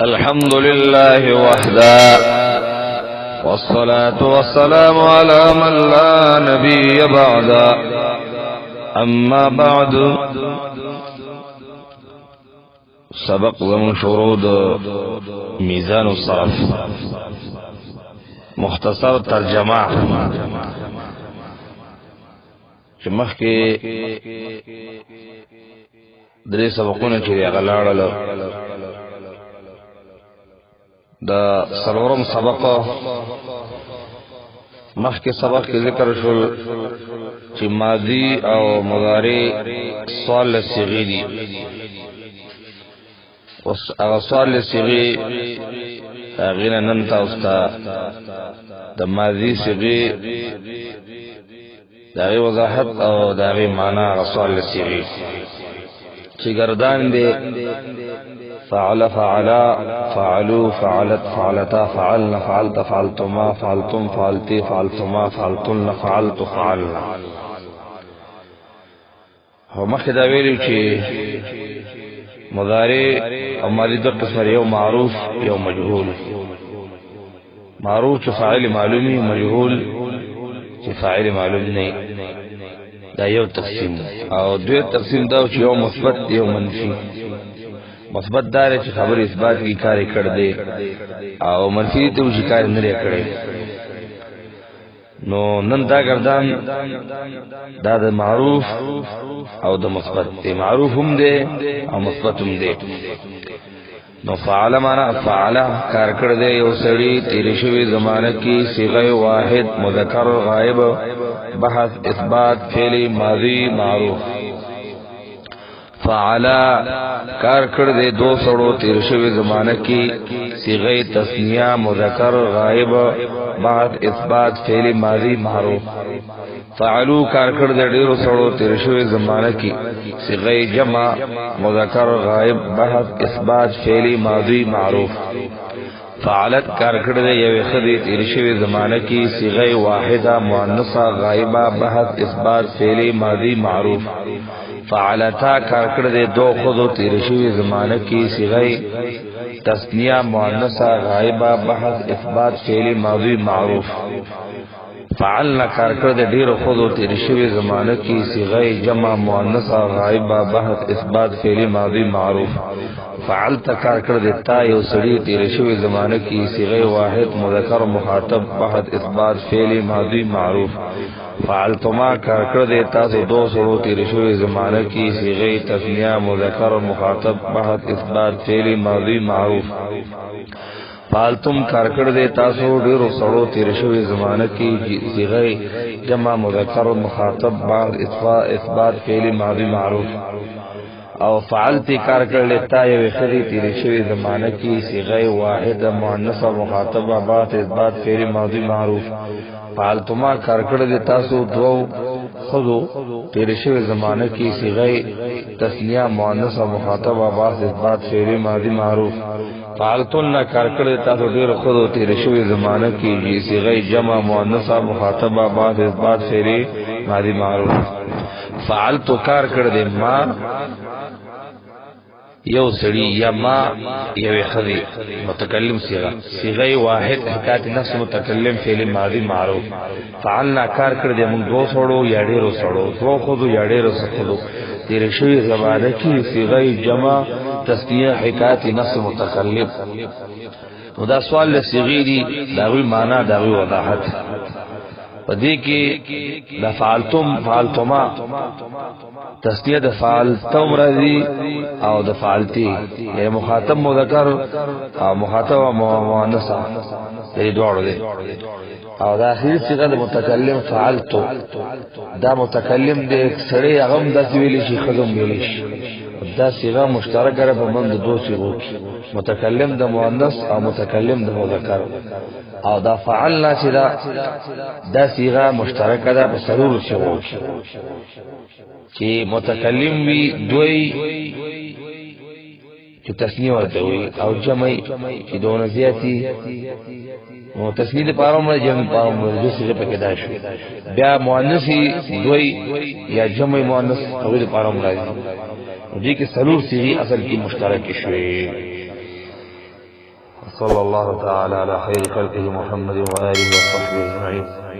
الحمد لله وحده والصلاة والسلام على من لا نبي بعده اما بعد سبق ومن شروط میزان الصرف مختصر ترجمه چې مخکې درې سبقونه چې غلاړل دا سلورم سبق مخکې سبق کې ذکر شول چې ماضی او مضارع سوال صيغه دي اوس هغه سوال صيغه غیر نن تاسو ته د ماضی صيغه داغی وضاحت او داغی معنی رسول صيغه چې گردان دي فعل فعلا فعلوا فعلت فعلتا فعلنا فعلت فعلتما فعلتم فعلتي فعلتما فعلتن فعلت فعلنا هو مخکې دا ویلو چې مضارع او ماضي د قسم یو معروف یو مجهول. معروف چې فاعل معلومي، مجهول چې فاعل معلوم نه. دا یو تقسیم. او دوی تقسیم دا چې یو مثبت یو منفي. مثبت دار چې خبر اثبات کی کار کړ دے او منفی ته چې کار نه لري کړی. نو نن دا گردان دا د معروف او د مثبت دی. معروف هم دی او مثبت هم دی. نو فعل معنا فعل کار کړ دے یو سړی تیر شوی زمانه کې صيغه واحد مذکر غائب بحث اثبات فعل ماضی معروف. فعلا کار کړ دے دو سړو تیر شوی زمانہ کی صيغه تثنیہ مذکر غائب بعد اثبات فعل ماضی معروف. فعلو کار کړ دے ډیرو سړو تیر شوی زمانہ کی صيغه جمع مذکر غائب بعد اثبات فعل ماضی معروف. فعلت کار کړ دے یو خدی تیر شوی زمانہ کی صيغه واحده مؤنثه غائبه بعد اثبات فعل ماضی معروف. فعلتا کار کړ دے دو خود تیر شوی زمانہ کی صيغه تثنیہ مؤنثه غائبه بحث اثبات فعل ماضی معروف. فعلنا کار کړ دے ډیر خود تیر شوی زمانہ کی صيغه جمع مؤنثه غائبه بحث اثبات فعل ماضی معروف. فعلت کار کړ دے تا یو سړی تیر شوی زمانہ کی صيغه واحد مذکر مخاطب بحث اثبات فعل ماضی معروف. فعلتما کار کړ دے تاسو دو سړو تیر شوی زمانہ کی صيغه تثنیہ مذکر مخاطب بحث اثبات فعل ماضی معروف. فعلتم کار کړ دے تاسو ډیرو سړو تیر شوی زمانہ کی صيغه جمع مذکر مخاطب بعد اثبات فعل ماضی معروف. او فعلتی کار کړ لیتا یو خدی تیر شوی زمانہ کی صيغه واحد مؤنثه مخاطبه بعد اثبات فعل ماضی معروف. فعلتما کار کړ دے تاسو دو خذو تیر شوی زمانہ کی صيغه تثنیہ مؤنثه مخاطبه بعد اثبات فعل ماضی معروف. فعلتن کار کړ دے تاسو ډیر خذو تیر شوی زمانہ کی صيغه جمع مؤنثه مخاطبه بعد اثبات فعل ماضی معروف. فعلت کار کړ دے ما یو سړی یا ما یو خدی متکلم صيغه واحد حکایت نفس متکلم فعل ماضی معروف. فعلنا کار کړ دې موږ دو سړو یا ډیرو سړو دو خود یا ډیرو سړو تیر شوی زمانه کی صيغه جمع تثنیہ حکایت نفس متکلم. نو دا سوال له صيغه دی داوی معنی داوی وضاحت پدې کې د فعلتم فعلتما تسنیه د فعلتم راځي او د فعلتی یعنی مخاطب مذکر او مخاطب مؤنثه دې دواړو دي. او د اخیری صيغه د متکلم فعلتو دا متکلم دې سړی هغه د ویل شي خدوم ویل شي. دا صيغه مشترکه ده په منځ د دوه صيغو متکلم د مؤنث او متکلم د مذکر. او دا فعلنا چې دا صيغه مشترکه ده په سرور صيغو چې متکلم وی دوی چې تسنیه ورته وي او جمع چې دونه زیاتی نو تسنیه لپاره موږ جمع په موضوع څخه پکې دا شو. بیا مؤنثي دوی یا جمع مؤنث او لپاره موږ راځي. دې کې څلور صيغې اصل کې مشترک شوي. دا فعلتم فعلتما تسنیه د فعلتم مذکر او مخاطب مؤنث او مخاطب مؤنث او جمع مؤنث او لپاره موږ راځي. دې کې څلور صيغې اصل کې مشترک شوي. صلی اللہ تعالی علی خیر خلقہ محمد و آلہ و صحبہ اجمعین.